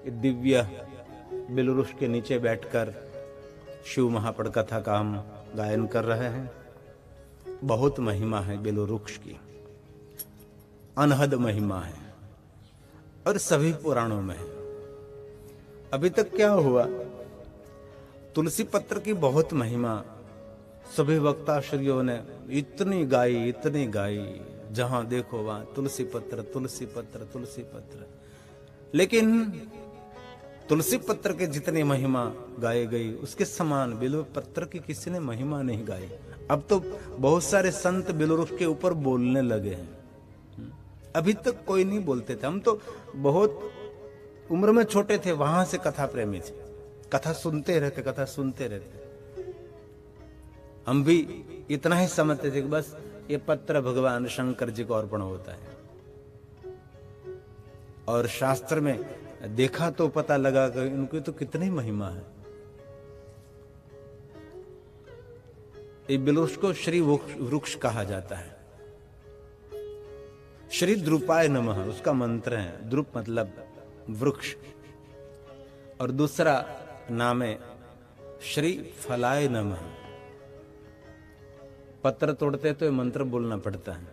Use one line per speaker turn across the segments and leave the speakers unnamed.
दिव्य बिलवृक्ष के नीचे बैठकर शिव महापड़ कथा का हम गायन कर रहे हैं। बहुत महिमा है बिलवृक्ष की, अनहद महिमा है और सभी पुराणों में है। अभी तक क्या हुआ, तुलसी पत्र की बहुत महिमा सभी वक्ताश्रियों ने इतनी गाई, जहां देखो वहां तुलसी पत्र, तुलसी पत्र, तुलसी पत्र। लेकिन तुलसी पत्र के जितनी महिमा गाई गई उसके समान बिल्व पत्र की किसी ने महिमा नहीं गाई। अब तो बहुत सारे संत बिलवृक्ष के ऊपर बोलने लगे हैं। अभी तक कोई नहीं बोलते थे। हम तो बहुत उम्र में छोटे थे, वहां से कथा प्रेमी थे, कथा सुनते रहते। हम भी इतना ही समझते थे कि बस ये पत्र भगवान शंकर जी को अर्पण होता है। और शास्त्र में देखा तो पता लगा कि उनकी तो कितनी महिमा है। ये बिलवृक्ष को श्री वृक्ष कहा जाता है। श्री द्रुपाय नमः उसका मंत्र है। द्रुप मतलब वृक्ष, और दूसरा नाम है श्री फलाय नमः। पत्र तोड़ते तो ये मंत्र बोलना पड़ता है,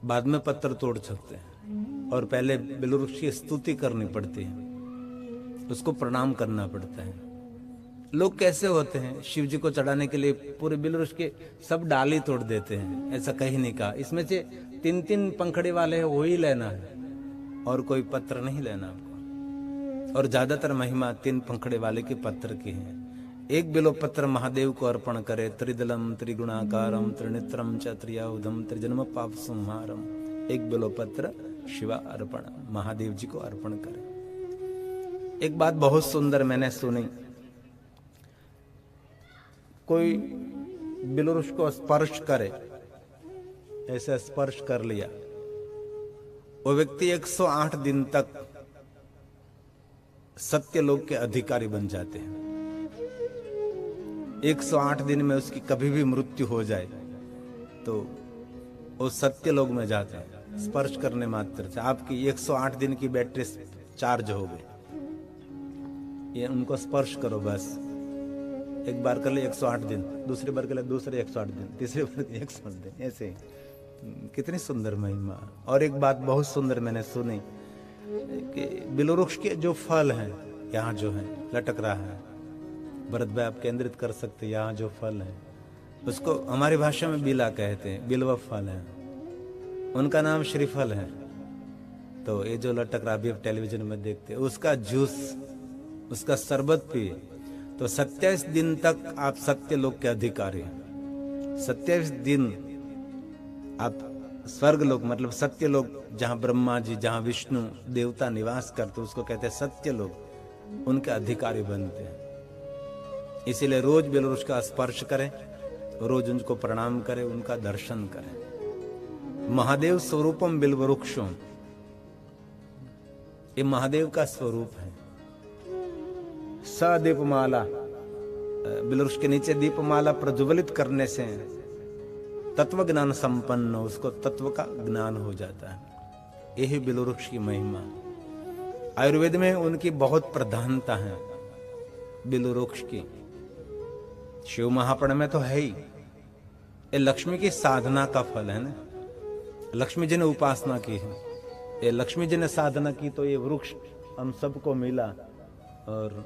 बाद में पत्र तोड़ सकते हैं, और पहले बिलवृक्ष की स्तुति करनी पड़ती है, उसको प्रणाम करना पड़ता है। लोग कैसे होते हैं, शिव जी को चढ़ाने के लिए पूरे बिलवृक्ष के सब डाली तोड़ देते हैं। ऐसा कहीं नहीं कहा। इसमें से 3-3 पंखड़ी वाले हैं वही लेना है, और कोई पत्र नहीं लेना आपको। और ज्यादातर महिमा 3 पंखड़ी वाले के पत्र की है। एक बिल्व पत्र महादेव को अर्पण करे, त्रिदलम त्रिगुणाकारम त्रिनेत्रम च त्रियाउधम त्रिजन्म पाप संहारम। एक बिल्व पत्र शिवा अर्पण, महादेव जी को अर्पण करे। एक बात बहुत सुंदर मैंने सुनी, कोई बिलवृक्ष को स्पर्श करे, ऐसे स्पर्श कर लिया, वो व्यक्ति 108 दिन तक सत्यलोक के अधिकारी बन जाते हैं। 108 दिन में उसकी कभी भी मृत्यु हो जाए तो वो सत्यलोक में जाते हैं स्पर्श करने मात्र से। आपकी 108 दिन की बैटरी चार्ज हो गई। ये उनको स्पर्श करो बस। एक बार कर ले 108 दिन, दूसरी बार कर ले दूसरे 108 दिन, तीसरी बार 108 दिन, ऐसे। कितनी सुंदर महिमा। और एक बात बहुत सुंदर मैंने सुनी कि बिलवृक्ष के जो फल हैं यहाँ जो है लटक रहा है, भरत भाई आप केंद्रित कर सकते, यहाँ जो फल है उसको हमारी भाषा में बिला कहते हैं, बिल्व फल है, उनका नाम श्रीफल है। तो ये जो लटक रहा, अभी आप टेलीविजन में देखते हैं, उसका जूस, उसका शरबत पिए तो 27 दिन तक आप सत्यलोक के अधिकारी हैं। 27 दिन आप स्वर्गलोक मतलब सत्यलोक, जहां ब्रह्मा जी, जहां विष्णु देवता निवास करते उसको कहते हैं सत्यलोक, उनके अधिकारी बनते हैं। इसीलिए रोज बिलवृक्ष का स्पर्श करें, रोज उनको प्रणाम करें, उनका दर्शन करें। महादेव स्वरूपम बिलवृक्षों, ये महादेव का स्वरूप है। स दीपमाला, बिलवृक्ष के नीचे दीपमाला प्रज्वलित करने से तत्व ज्ञान संपन्न, उसको तत्व का ज्ञान हो जाता है। यही बिलवृक्ष की महिमा। आयुर्वेद में उनकी बहुत प्रधानता है बिलवृक्ष की। शिव महापण में तो है ही। ये लक्ष्मी की साधना का फल है ना। लक्ष्मी जी ने उपासना की है, ये लक्ष्मी जी ने साधना की, तो ये वृक्ष हम सबको मिला। और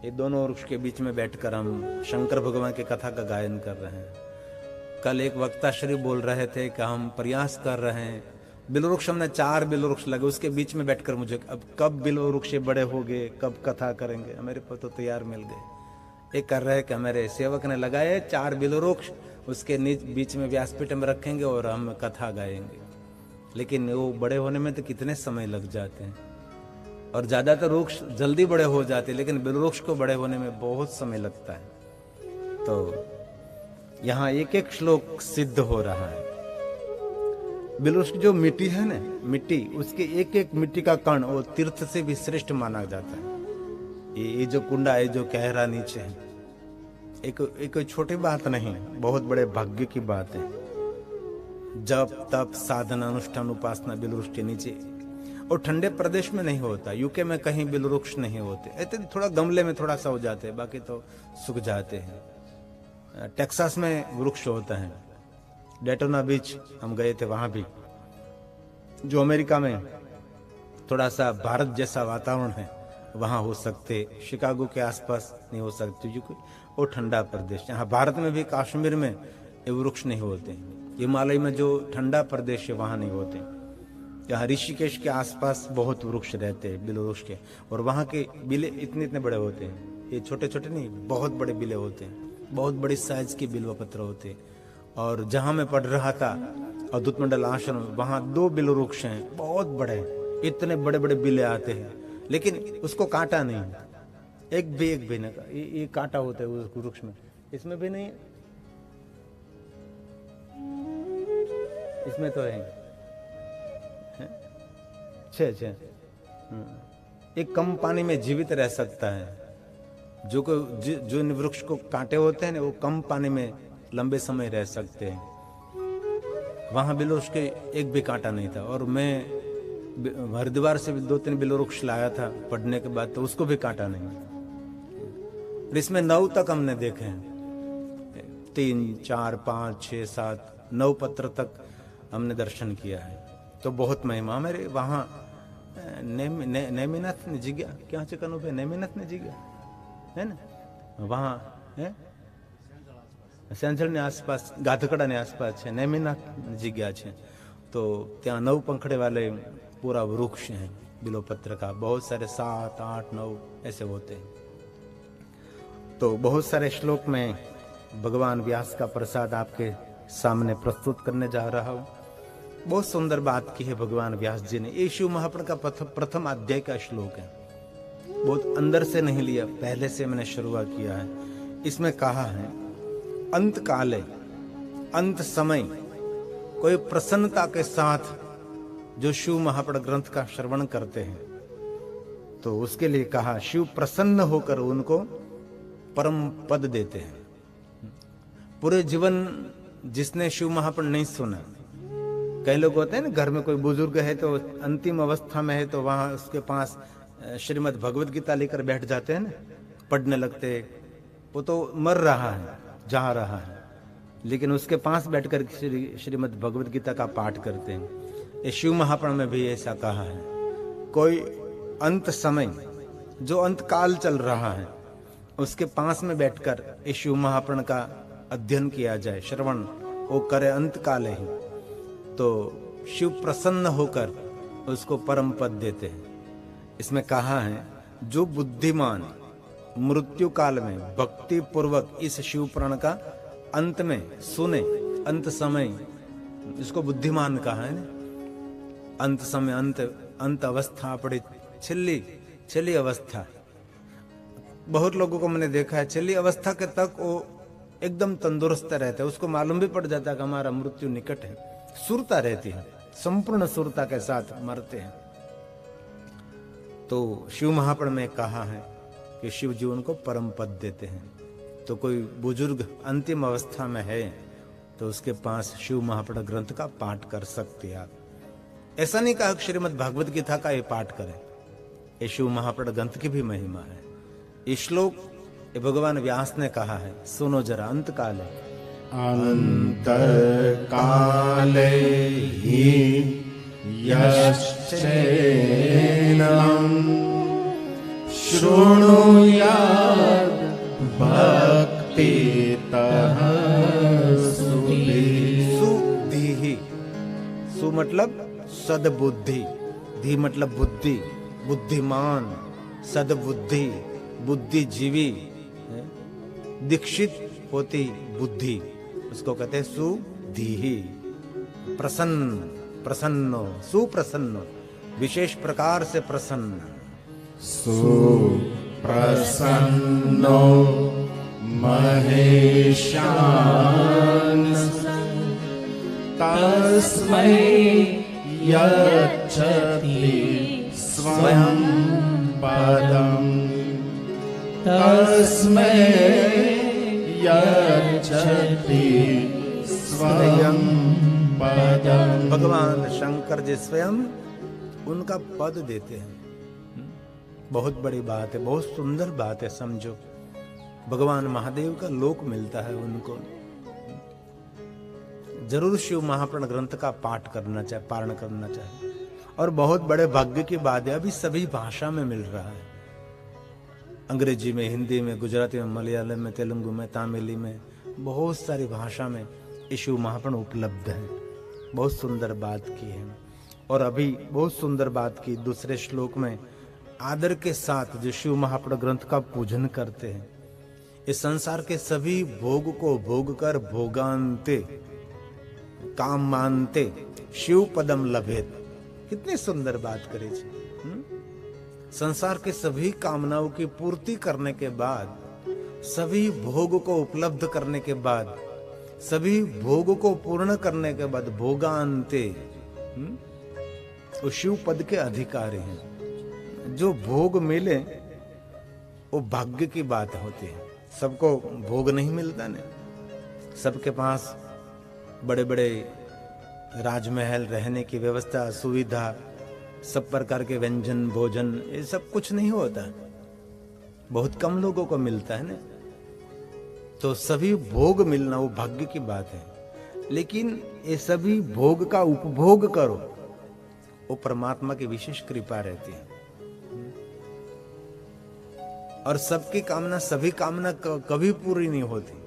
ये दोनों वृक्ष के बीच में बैठकर हम शंकर भगवान की कथा का गायन कर रहे हैं। कल एक वक्ता श्री बोल रहे थे कि हम प्रयास कर रहे हैं, बिलवृक्ष हमने 4 बिलवृक्ष लगे, उसके बीच में बैठकर मुझे अब कब बिलवृक्ष बड़े हो गए, कब कथा करेंगे, मेरे को तो तैयार मिल गए। एक कर रहे कि हमारे सेवक ने लगाए 4 बिलवृक्ष, उसके बीच में व्यासपीठ में रखेंगे और हम कथा गाएंगे। लेकिन वो बड़े होने में तो कितने समय लग जाते हैं, और ज्यादातर वृक्ष जल्दी बड़े हो जाते हैं, लेकिन बिलवृक्ष को बड़े होने में बहुत समय लगता है। तो यहाँ एक एक श्लोक सिद्ध हो रहा है। बिलवृक्ष की जो मिट्टी है ना, मिट्टी, उसके एक एक मिट्टी का कण वो तीर्थ से भी श्रेष्ठ माना जाता है। ये जो कुंडा है जो कह रहा नीचे है, एक छोटी बात नहीं, बहुत बड़े भाग्य की बात है। जप तप साधना अनुष्ठान उपासना बिलवृक्ष के नीचे, और ठंडे प्रदेश में नहीं होता। यूके में कहीं बिल वृक्ष नहीं होते, ऐसे थोड़ा गमले में थोड़ा सा हो जाते हैं, बाकी तो सूख जाते हैं। टेक्सास में वृक्ष होता है, डेटोना बीच हम गए थे, वहां भी जो अमेरिका में थोड़ा सा भारत जैसा वातावरण है वहां हो सकते, शिकागो के आसपास नहीं हो सकते क्योंकि वो ठंडा प्रदेश। यहाँ भारत में भी कश्मीर में ये वृक्ष नहीं होते, हिमालय में जो ठंडा प्रदेश है वहां नहीं होते। यहाँ ऋषिकेश के आसपास बहुत वृक्ष रहते हैं, बिल वृक्ष के, और वहाँ के बिले इतने इतने बड़े होते हैं, ये छोटे छोटे नहीं, बहुत बड़े बिले होते हैं, बहुत बड़ी साइज के बिल्व पत्र होते हैं। और जहाँ मैं पढ़ रहा था अद्भुत मंडल आश्रम, वहाँ 2 बिल वृक्ष हैं, बहुत बड़े, इतने बड़े बड़े बिले आते हैं, लेकिन उसको काटा नहीं, एक भी नहीं, ये काटा होता है उस वृक्ष में, इसमें भी नहीं, इसमें तो है छे। एक कम पानी में जीवित रह सकता है, जो इन वृक्ष को काटे होते हैं ना, वो कम पानी में लंबे समय रह सकते हैं। वहां बिल वृक्ष के एक भी कांटा नहीं था, और मैं हरिद्वार से भी 2-3 बिल वृक्ष लाया था पढ़ने के बाद, तो उसको भी काटा नहीं। और इसमें 9 तक हमने देखे हैं, 3, 4, 5, 6, 7, 9 पत्र तक हमने दर्शन किया है। तो बहुत महिमा मेरे वहाँ नेमिनाथ ने जिग्या, क्या चिकन पे नेमिनाथ ने जिग्या है ना, वहाँ है सेंचल ने आसपास, गाधकड़ा ने आसपास है, नेमिनाथ जिग्या है। तो ત્યાં 9 पंखड़े वाले पूरा वृक्ष है बिलोपत्र का, बहुत सारे 7, 8, 9 ऐसे होते हैं। तो बहुत सारे श्लोक में भगवान व्यास का प्रसाद आपके सामने प्रस्तुत करने जा रहा हूँ। बहुत सुंदर बात की है भगवान व्यास जी ने। ये शिव महापुराण का प्रथम अध्याय का श्लोक है, बहुत अंदर से नहीं लिया, पहले से मैंने शुरुआत किया है। इसमें कहा है, अंत काले, अंत समय, कोई प्रसन्नता के साथ जो शिव महापुराण ग्रंथ का श्रवण करते हैं, तो उसके लिए कहा शिव प्रसन्न होकर उनको परम पद देते हैं। पूरे जीवन जिसने शिव महापुराण नहीं सुना, कई लोग होते हैं ना, घर में कोई बुजुर्ग है तो अंतिम अवस्था में है, तो वहां उसके पास श्रीमद् भगवद गीता लेकर बैठ जाते हैं ना, पढ़ने लगते। वो तो मर रहा है, जा रहा है, लेकिन उसके पास बैठकर श्रीमद् भगवद गीता का पाठ करते हैं। ये शिव महापुराण में भी ऐसा कहा है, कोई अंत समय, जो अंत काल चल रहा है, उसके पास में बैठकर ये शिव महापुराण का अध्ययन किया जाए, श्रवण वो करे अंत काल ही, तो शिव प्रसन्न होकर उसको परम पद देते हैं। इसमें कहा है, जो बुद्धिमान मृत्यु काल में भक्ति पूर्वक इस शिव पुराण का अंत में सुने, अंत समय, इसको बुद्धिमान कहा है ना, अंत समय, अंत अवस्था पड़ी, छिल्ली अवस्था। बहुत लोगों को मैंने देखा है, छिल्ली अवस्था के तक वो एकदम तंदुरुस्त रहते हैं, उसको मालूम भी पड़ जाता है कि हमारा मृत्यु निकट है, सुरता रहती है, संपूर्ण सुरता के साथ मरते हैं। तो शिव महापुराण में कहा है कि शिव जी उनको परम पद देते हैं। तो कोई बुजुर्ग अंतिम अवस्था में है तो उसके पास शिव महापुराण ग्रंथ का पाठ कर सकते हैं आप। ऐसा नहीं कहा श्रीमद् भागवत गीता का ये पाठ करें, ये शिव महापुराण ग्रंथ की भी महिमा है। ये श्लोक ये भगवान व्यास ने कहा है, सुनो जरा। अंत काल है,
अंत काले ही यश्चैनं शृणुयात् भक्तितः
सुधीहि। सु मतलब सद्बुद्धि, धी मतलब बुद्धि, बुद्धिमान, सद्बुद्धि, बुद्धिजीवी, दीक्षित होती बुद्धि, उसको कहते हैं सुधीहि। प्रसन्न, प्रसन्नो, सुप्रसन्न, विशेष प्रकार से प्रसन्न।
सुप्रसन्नो महेशान् तस्मै यच्छति स्वयं पदम्, तस्मै यच्छति स्वयं पदम्।
भगवान शंकर जी स्वयं उनका पद देते हैं। बहुत बड़ी बात है, बहुत सुंदर बात है। समझो, भगवान महादेव का लोक मिलता है उनको। जरूर शिव महापुराण ग्रंथ का पाठ करना चाहिए, पारण करना चाहिए। और बहुत बड़े भाग्य की बात है, अभी सभी भाषा में मिल रहा है। अंग्रेजी में, हिंदी में, गुजराती में, मलयालम में, तेलुगु में, तमिली में, बहुत सारी भाषा में ये शिव महापुराण उपलब्ध है। बहुत सुंदर बात की है। और अभी बहुत सुंदर बात की दूसरे श्लोक में, आदर के साथ जो शिव महापुराण ग्रंथ का पूजन करते हैं, इस संसार के सभी भोग को भोग कर भोगांते काम मानते शिव पदम लभेत। कितनी सुंदर बात करे जी। संसार के सभी कामनाओं की पूर्ति करने के बाद, सभी भोग को उपलब्ध करने के बाद, सभी भोग को पूर्ण करने के बाद भोगांते वो शिव पद के अधिकारी हैं। जो भोग मिले वो भाग्य की बात होती है। सबको भोग नहीं मिलता ना। सबके पास बड़े बड़े राजमहल, रहने की व्यवस्था, सुविधा, सब प्रकार के व्यंजन, भोजन, ये सब कुछ नहीं होता। बहुत कम लोगों को मिलता है ना। तो सभी भोग मिलना वो भाग्य की बात है। लेकिन ये सभी भोग का उपभोग करो, वो परमात्मा की विशेष कृपा रहती है। और सबकी कामना, सभी कामना कभी पूरी नहीं होती।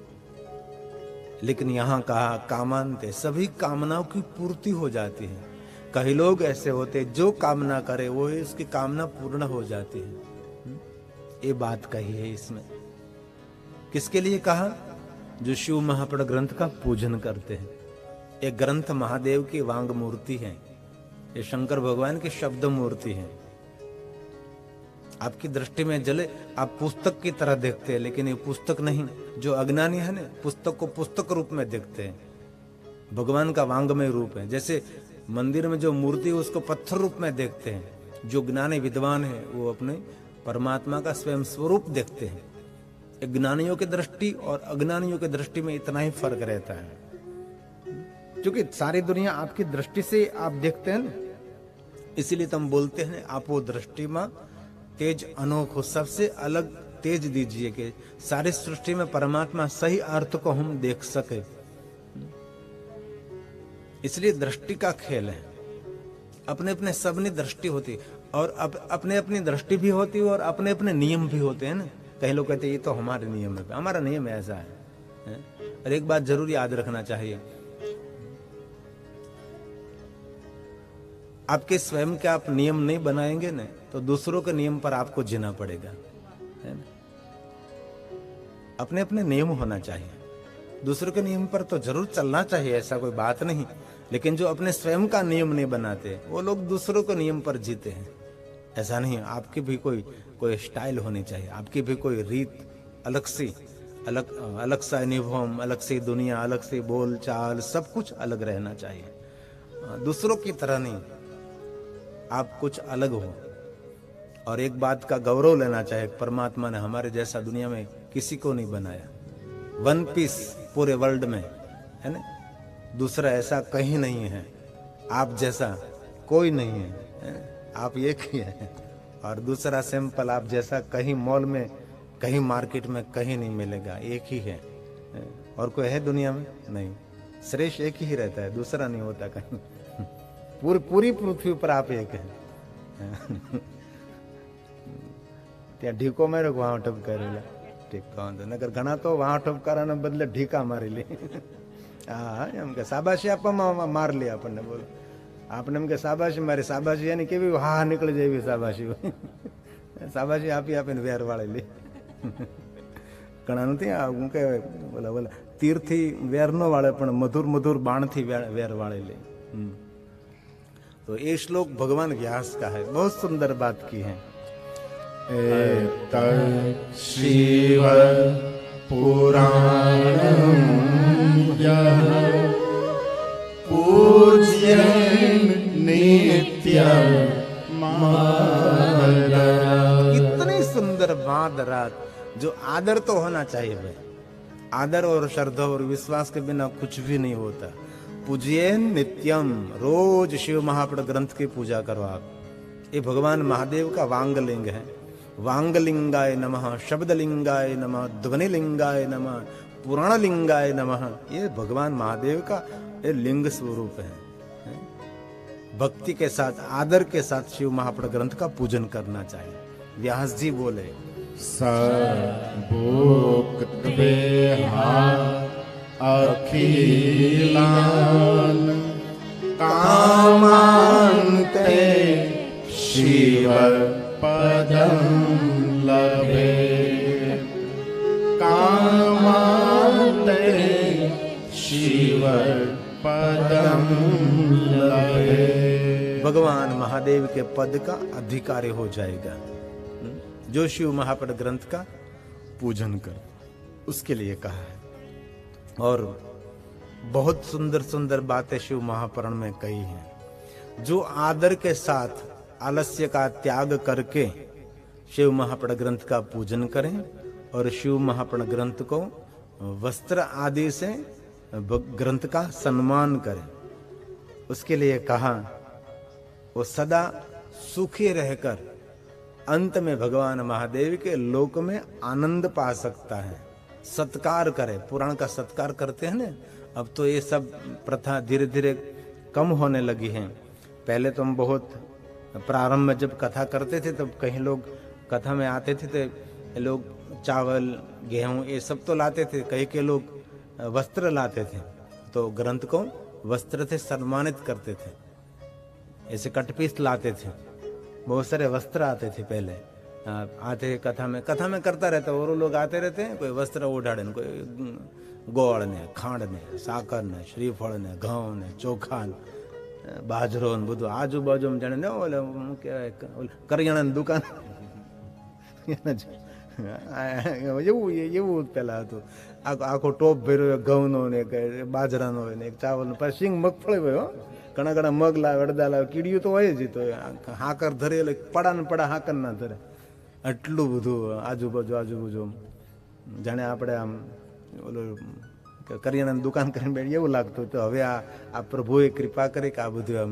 लेकिन यहां कहा कामांते, सभी कामनाओं की पूर्ति हो जाती है। कई लोग ऐसे होते जो कामना करे वो उसकी कामना पूर्ण हो जाती है। ये बात कही है इसमें। किसके लिए कहा? जो शिव महापुराण ग्रंथ का पूजन करते हैं। ये ग्रंथ महादेव की वांग मूर्ति है, ये शंकर भगवान की शब्द मूर्ति है। आपकी दृष्टि में जले आप पुस्तक की तरह देखते हैं, लेकिन ये पुस्तक नहीं। जो अज्ञानी है ना, पुस्तक को पुस्तक रूप में देखते हैं। भगवान का वांगमय रूप है। जैसे मंदिर में जो मूर्ति है उसको पत्थर रूप में देखते हैं। जो ज्ञानी विद्वान है वो अपने परमात्मा का स्वयं स्वरूप देखते हैं। ज्ञानियों की दृष्टि और अज्ञानियों की दृष्टि में इतना ही फर्क रहता है, क्योंकि सारी दुनिया आपकी दृष्टि से आप देखते हैं ना। इसीलिए तो हम बोलते हैं आप वो दृष्टि में तेज अनोखो, सबसे अलग तेज दीजिए कि सारी सृष्टि में परमात्मा सही अर्थ को हम देख सके। इसलिए दृष्टि का खेल है। अपने अपने सबने दृष्टि होती और अपने अपनी दृष्टि भी होती और अपने अपने नियम भी होते हैं ना। कई लोग कहते हैं ये तो हमारे नियम है, हमारा नियम ऐसा है। और एक बात जरूर याद रखना चाहिए, आपके स्वयं के आप नियम नहीं बनाएंगे ना तो दूसरों के नियम पर आपको जीना पड़ेगा, है ना। अपने अपने नियम होना चाहिए। दूसरों के नियम पर तो जरूर चलना चाहिए, ऐसा कोई बात नहीं। लेकिन जो अपने स्वयं का नियम नहीं बनाते वो लोग दूसरों के नियम पर जीते हैं। ऐसा नहीं, आपकी भी कोई स्टाइल होनी चाहिए, आपकी भी कोई रीत अलग सी, अलग सा अनुभव, अलग सी दुनिया, अलग सी बोल चाल, सब कुछ अलग रहना चाहिए। दूसरों की तरह नहीं, आप कुछ अलग हो। और एक बात का गौरव लेना चाहिए, परमात्मा ने हमारे जैसा दुनिया में किसी को नहीं बनाया। वन पीस पूरे वर्ल्ड में है ना, दूसरा ऐसा कहीं नहीं है। आप जैसा कोई नहीं है, आप एक ही है। और दूसरा सैंपल आप जैसा कहीं मॉल में, कहीं मार्केट में कहीं नहीं मिलेगा, एक ही है। और कोई है दुनिया में? नहीं। श्रेष्ठ एक ही रहता है, दूसरा नहीं होता कहीं। पूरी पृथ्वी पर आप एक है। ત્યાં ઢીકો માર્યો વહાં ઠપ કરેલા ઠીક વાંધો નકર ઘણા તો વહાં ઠપ કરવાના બદલે ઢીકા મારી લે. હા એમ કે શાબાશી આપવામાં માર લે આપણને. બોલો આપણે એમ કે શાબાશી મારી, શાબાશી એની કેવી હા નીકળી જાય એવી શાબાશી. શાબાશી આપી આપીને વેર વાળી લે. ઘણા નથી હું કહેવાય બોલા તીરથી વેર ન વાળે પણ મધુર બાણથી વેર વાળી ले. तो ये श्लोक भगवान व्यास का है, बहुत सुंदर बात की है।
शिव पुराणं यः पूज्यं नित्यं मादरात्।
इतनी सुंदर बात रात, जो आदर तो होना चाहिए भाई। आदर और श्रद्धा और विश्वास के बिना कुछ भी नहीं होता। पूज्य नित्यम, रोज शिव महापुराण ग्रंथ की पूजा करो आप। ये भगवान महादेव का वांगलिंग है। वांगलिंगाय नमः, शब्दलिंगाय नमः, ध्वनिलिंगाय नमः, पुराणलिंगाय नमः। ये भगवान महादेव का ये लिंग स्वरूप है। भक्ति के साथ, आदर के साथ शिव महापुराण ग्रंथ का पूजन करना चाहिए। व्यास जी बोले,
सर्वोक्त्वेहा अखिलान कामान ते शिव पदं लभे, कामान ते शिव पदं लभे।
भगवान महादेव के पद का अधिकारी हो जाएगा जो शिव महापुराण ग्रंथ का पूजन कर, उसके लिए कहा है। और बहुत सुंदर सुंदर बातें शिव महापुराण में कही हैं। जो आदर के साथ आलस्य का त्याग करके शिव महापुराण ग्रंथ का पूजन करें और शिव महापुराण ग्रंथ को वस्त्र आदि से ग्रंथ का सम्मान करें, उसके लिए कहा वो सदा सुखी रहकर अंत में भगवान महादेव के लोक में आनंद पा सकता है। सत्कार करे, पुराण का सत्कार करते हैं ना। अब तो ये सब प्रथा धीरे धीरे कम होने लगी है। पहले तो हम बहुत प्रारंभ में जब कथा करते थे तब कहीं लोग कथा में आते थे तो लोग चावल गेहूं ये सब तो लाते थे, कहीं के लोग वस्त्र लाते थे, तो ग्रंथ को वस्त्र से सम्मानित करते थे। ऐसे कटपीस लाते थे, बहुत सारे वस्त्र आते थे पहले, आते थे कथा में करता रहता। और लोग आते रहते हैं, कोई वस्त्र ओढ़ाड़े, कोई गोड़ ने, खांड ने, साकर ने, श्रीफल ने, घઉં ने, ચોખા ने, बाजरो ने, બધું આજુબાજુ जाने ने ओले क्या करियाણા दुकान એવું પેલા હતું। આખો ટોપ ભર્યો ઘઉંનો ને બાજરાનો હોય ને ચાવલનો, પછી સિંગ મગફળી હોય, ઘણા ઘણા મગ લાવે, અડદા લાવે, કીડીયું તો હોય જ, તો હાકર ધરે એટલે પડા ને પડા હાકર ના ધરે, આટલું બધું આજુબાજુ જાણે આપણે આમ ઓલું કરિયાણાની દુકાન કરીને બેઠી એવું લાગતું। તો હવે આ પ્રભુએ કૃપા કરી કે આ બધું આમ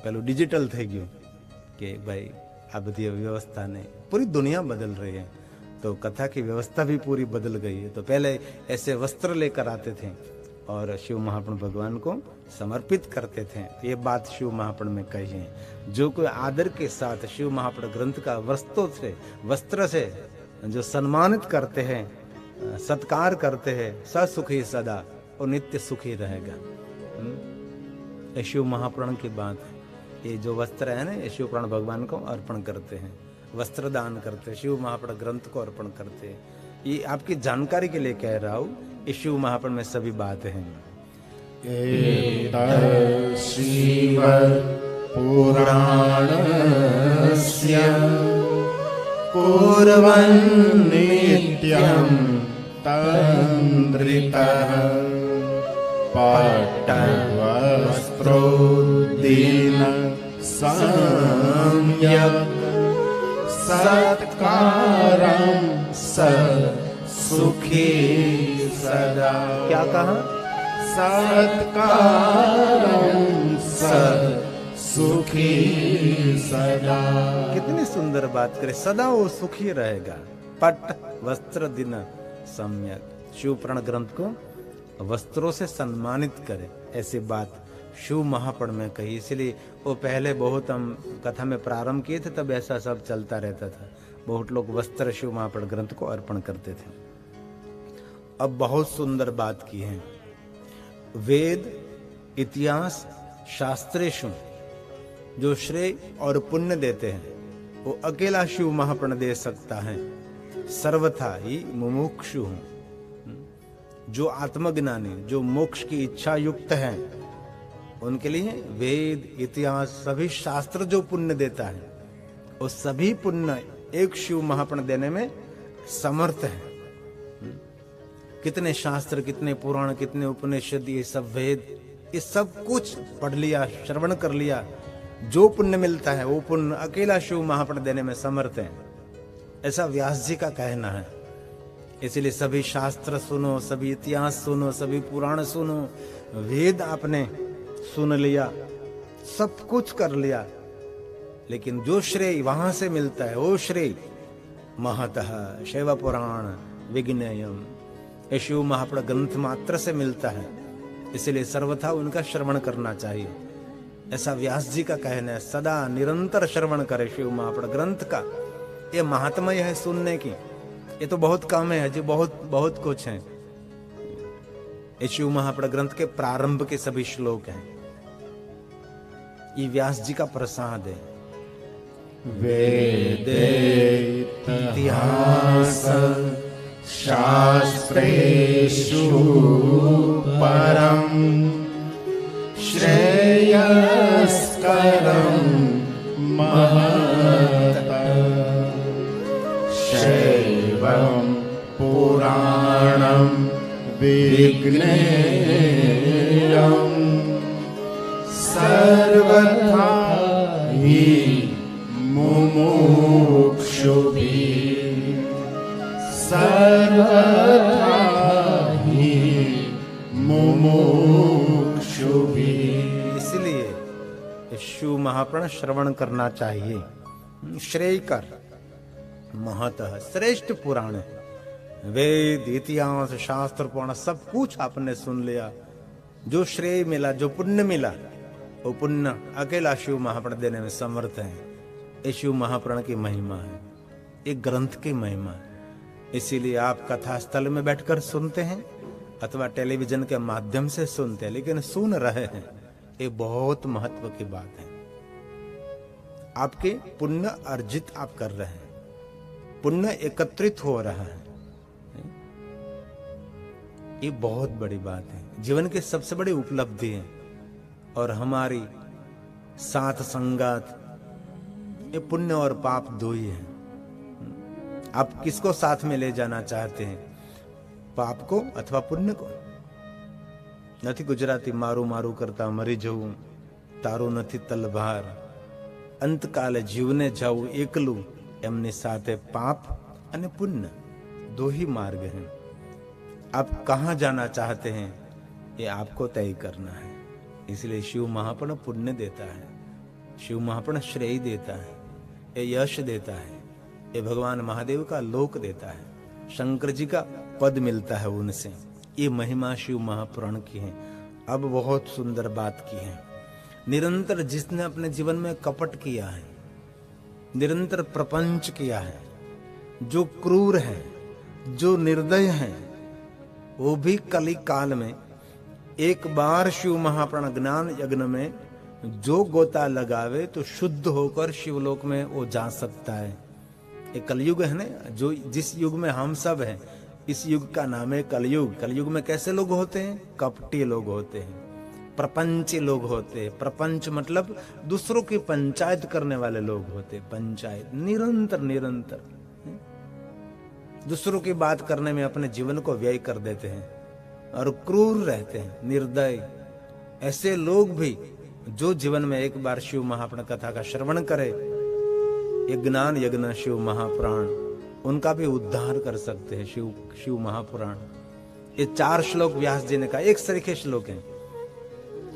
પેલું ડિજિટલ થઈ ગયું કે ભાઈ આ બધી વ્યવસ્થા નહીં, पूरी दुनिया बदल रही है, तो कथा की व्यवस्था भी पूरी बदल गई है। तो पहले ऐसे वस्त्र लेकर आते थे और शिव महापुराण भगवान को समर्पित करते थे। ये बात शिव महापुराण में कही है। जो कोई आदर के साथ शिव महापुराण ग्रंथ का वस्त्र से जो सम्मानित करते हैं, सत्कार करते हैं, ससुखी सदा और नित्य सुखी रहेगा। ये शिव महापुराण की बात है। ये जो वस्त्र है ना, ये शिव पुराण भगवान को अर्पण करते हैं, वस्त्र दान करते हैं, शिव महापुराण ग्रंथ को अर्पण करते हैं। ये आपकी जानकारी के लिए कह रहा हूँ, ये शिव महापुराण में सभी बातें हैं।
शिव पुराणस्य कुर्वन् नित्यं तन्द्रितः पट्टवस्त्रोद्दीन सम्यक् सत्कारं सुखी सदा।
क्या कहा?
सत्कारं सुखी सदा।
कितनी सुंदर बात करे, सदा वो सुखी रहेगा। पट वस्त्र दिन सम्यक, शिव पुराण ग्रंथ को वस्त्रों से सम्मानित करे, ऐसी बात शिव महापुराण में कही। इसलिए वो पहले बहुत हम कथा में प्रारंभ किए थे तब ऐसा सब चलता रहता था। बहुत लोग वस्त्र शिव महापुराण ग्रंथ को अर्पण करते थे। अब बहुत सुंदर बात की है। वेद इतिहास शास्त्रेषु जो श्रेय और पुण्य देते हैं वो अकेला शिव महापुराण दे सकता है। सर्वथा ही मुमुक्षु हूं, जो आत्मज्ञानी, जो मोक्ष की इच्छा युक्त है, उनके लिए वेद इतिहास सभी शास्त्र जो पुण्य देता है वो सभी पुण्य एक शिव महापुराण देने में समर्थ है। कितने शास्त्र, कितने पुराण, कितने उपनिषद, ये सब वेद, ये सब कुछ पढ़ लिया, श्रवण कर लिया, जो पुण्य मिलता है वो पुण्य अकेला शिव महापुराण देने में समर्थ है, ऐसा व्यास जी का कहना है। इसलिए सभी शास्त्र सुनो, सभी इतिहास सुनो, सभी पुराण सुनो, वेद आपने सुन लिया, सब कुछ कर लिया, लेकिन जो श्रेय वहां से मिलता है वो श्रेय महतः शैव पुराण विज्ञेयम, ये शिव महापुराण ग्रंथ मात्र से मिलता है। इसलिए सर्वथा उनका श्रवण करना चाहिए, ऐसा व्यास जी का कहना है। सदा निरंतर श्रवण करे शिव महापुराण ग्रंथ का। ये महात्म्य है सुनने की, ये तो बहुत कम है जी, बहुत बहुत कुछ है। ये शिव महापुराण ग्रंथ के प्रारंभ के सभी श्लोक हैं, ये व्यास जी का प्रसाद है।
वेदेतिहास शास्त्रेषु परम श्रेयस्करं महतः शैवं पुराणं विज्ञेयं सर्वथा हि मुमुक्षुभिः सर्वथा हि मुमुक्षुभिः।
इसलिए शिव महापुराण श्रवण करना चाहिए। श्रेयकर महतः श्रेष्ठ पुराण है। वेद इतिहास शास्त्र पुराण सब कुछ आपने सुन लिया। जो श्रेय मिला, जो पुण्य मिला, वो पुण्य अकेला शिव महापुराण देने में समर्थ है। ये शिव महापुराण की महिमा है, एक ग्रंथ की महिमा है। इसीलिए आप कथा स्थल में बैठकर सुनते हैं अथवा टेलीविजन के माध्यम से सुनते हैं, लेकिन सुन रहे हैं, ये बहुत महत्व की बात है। आपके पुण्य अर्जित आप कर रहे हैं, पुण्य एकत्रित हो रहा है, ये बहुत बड़ी बात है, जीवन की सबसे बड़ी उपलब्धि है। और हमारी साथ संगात, ये पुण्य और पाप दो ही है। आप किसको साथ में ले जाना चाहते हैं, पाप को अथवा पुण्य को? નથી ગુજરાતી મારું મારું કરતા મરી જવું, તારું નથી તલભાર, અંતકાલે જીવને જાવું એકલું, એમની સાથે પાપ અને પુण्य दो ही मार्ग हैं। आप कहां जाना चाहते हैं ये आपको तय करना है। इसलिए शिव महापुराण पुण्य देता है, शिव महापुराण श्रेय देता है, ये यश देता है, ये भगवान महादेव का लोक देता है, शंकर जी का पद मिलता है उनसे। ये महिमा शिव महापुराण की है। अब बहुत सुंदर बात की है। निरंतर जिसने अपने जीवन में कपट किया है, निरंतर प्रपंच किया है, जो क्रूर है, जो निर्दय है, वो भी कली काल में एक बार शिव महापुराण ज्ञान यज्ञ में जो गोता लगावे तो शुद्ध होकर शिवलोक में वो जा सकता है। ये कलयुग है ना, जो जिस युग में हम सब हैं, इस युग का नाम है कलयुग। कलयुग में कैसे लोग होते हैं? कपटी लोग होते हैं, प्रपंची लोग होते हैं। प्रपंच मतलब दूसरों की पंचायत करने वाले लोग होते हैं। पंचायत निरंतर निरंतर दूसरों की बात करने में अपने जीवन को व्यय कर देते हैं और क्रूर रहते हैं, निर्दय। ऐसे लोग भी जो जीवन में एक बार शिव महापुराण कथा का श्रवण करे, ये ज्ञान यज्ञ शिव महापुराण, उनका भी उद्धार कर सकते हैं। शिव महापुराण ये 4 श्लोक व्यास जी ने कहा, एक सरीखे श्लोक हैं।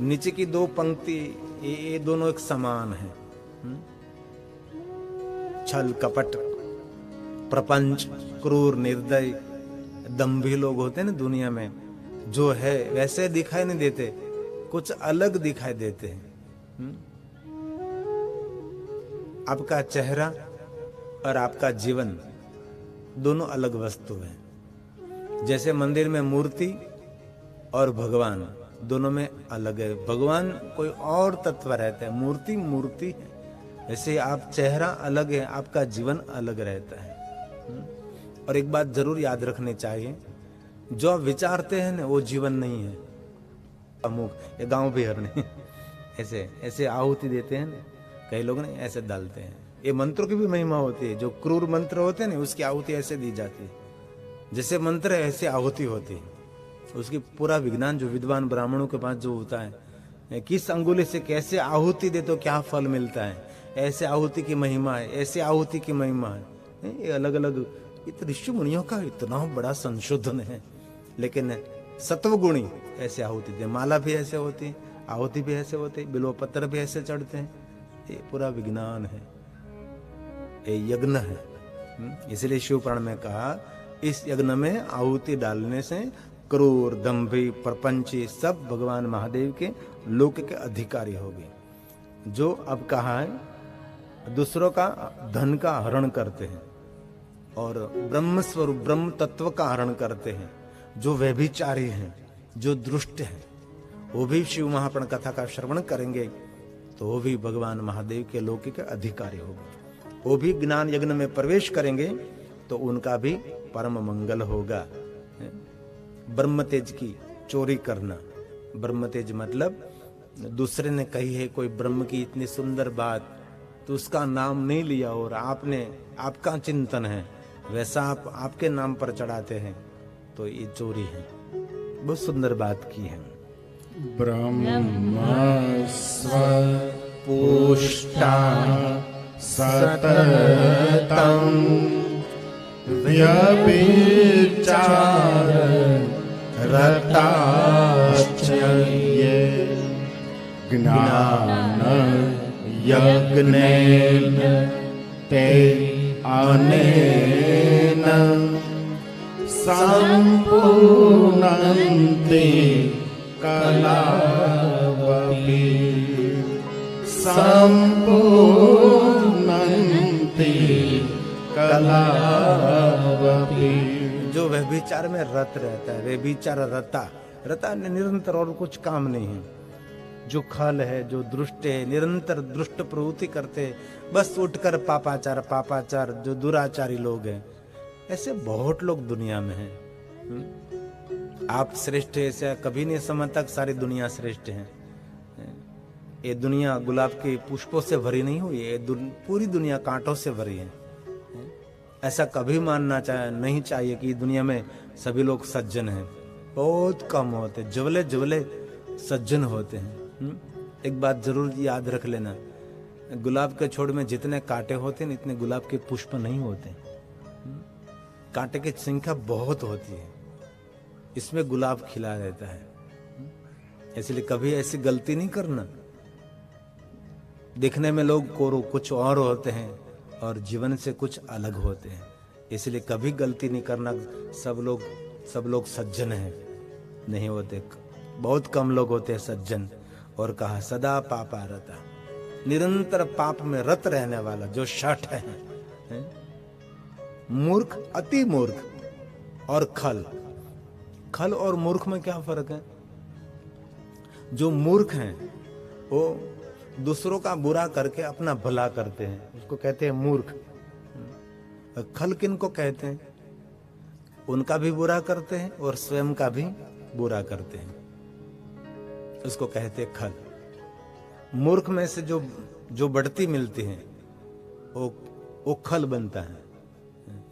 नीचे की 2 पंक्ति ये दोनों एक समान है। छल कपट प्रपंच क्रूर निर्दय दंभी लोग होते हैं ना दुनिया में, जो है वैसे दिखाई नहीं देते, कुछ अलग दिखाई देते हैं। आपका चेहरा और आपका जीवन दोनों अलग वस्तु है। जैसे मंदिर में मूर्ति और भगवान दोनों में अलग है। भगवान कोई और तत्व रहता है, मूर्ति मूर्ति है। वैसे आप चेहरा अलग है, आपका जीवन अलग रहता है। और एक बात जरूर याद रखनी चाहिए, जो आप विचारते हैं ना वो जीवन नहीं है। अमुक ये गांव भी हर नहीं ऐसे ऐसे आहुति देते हैं ना, कई लोग नहीं ऐसे डालते हैं। ये मंत्रों की भी महिमा होती है। जो क्रूर मंत्र होते हैं ना उसकी आहुति ऐसे दी जाती है, जैसे मंत्र है ऐसे आहुति होती है। उसकी पूरा विज्ञान जो विद्वान ब्राह्मणों के पास जो होता है, किस अंगुली से कैसे आहुति दे तो क्या फल मिलता है, ऐसे आहुति की महिमा है, ऐसे आहुति की महिमा है। ये अलग अलग ऋषि मुनियों का इतना बड़ा संशोधन है। लेकिन सत्वगुणी ऐसे आहुति दे, माला भी ऐसे होती है, आहुति भी ऐसे होती है, बिल्व पत्र भी ऐसे चढ़ते हैं, ये पूरा विज्ञान है, ये यज्ञ है। इसलिए शिव पुराण में कहा इस यज्ञ में आहुति डालने से क्रूर, दंभी, प्रपंची सब भगवान महादेव के लोक के अधिकारी हो गए। जो अब कहा है दूसरों का धन का हरण करते हैं और ब्रह्म स्वरूप ब्रह्म तत्व का हरण करते हैं, जो व्यभिचारी हैं, जो दुष्ट हैं, वो भी शिव महापुराण कथा का श्रवण करेंगे तो वो भी भगवान महादेव के लोक के अधिकारी होंगे। वो भी ज्ञान यज्ञ में प्रवेश करेंगे तो उनका भी परम मंगल होगा। ब्रह्म तेज की चोरी करना, ब्रह्म तेज मतलब दूसरे ने कही है कोई ब्रह्म की इतनी सुंदर बात तो उसका नाम नहीं लिया और आपने आपका चिंतन है वैसा आप आपके नाम पर चढ़ाते हैं तो ये चोरी है। बहुत सुंदर बात की है।
ब्रह्मस्व पुष्टा सततं व्यभिचार रताश्च ये ज्ञान यज्ञेन ते अनेन सम्पूर्णन्ति कलावपि सम्पूर्णन्ति कलावपि।
जो व्यभिचार में रत रहता है, व्यभिचार रता निरंतर और कुछ काम नहीं है, जो खल है, जो दुष्ट है, निरंतर दुष्ट प्रवृत्ति करते हैं, बस उठकर पापाचार जो दुराचारी लोग हैं, ऐसे बहुत लोग दुनिया में हैं। आप श्रेष्ठ है ऐसा कभी नहीं समझता सारी दुनिया श्रेष्ठ है। ये दुनिया गुलाब के पुष्पों से भरी नहीं हुई है, पूरी दुनिया कांटों से भरी है। ऐसा कभी मानना नहीं चाहिए कि दुनिया में सभी लोग सज्जन हैं। बहुत कम होते, जवले सज्जन होते हैं। एक बात जरूर याद रख लेना, गुलाब के छोड़ में जितने कांटे होते हैं इतने गुलाब के पुष्प नहीं होते। कांटे की संख्या बहुत होती है, इसमें गुलाब खिला रहता है। इसलिए कभी ऐसी गलती नहीं करना। दिखने में लोग कुछ और होते हैं और जीवन से कुछ अलग होते हैं, इसलिए कभी गलती नहीं करना। सब लोग सज्जन हैं नहीं होते, बहुत कम लोग होते हैं सज्जन। और कहा सदा पापा रता, निरंतर पाप में रत रहने वाला जो शठ है। मूर्ख, अति मूर्ख और खल और मूर्ख में क्या फर्क है? जो मूर्ख हैं वो दूसरों का बुरा करके अपना भला करते हैं, उसको कहते हैं मूर्ख। खल किनको कहते हैं? उनका भी बुरा करते हैं और स्वयं का भी बुरा करते हैं, उसको कहते हैं खल। मूर्ख में से जो बढ़ती मिलती है वो खल बनता है।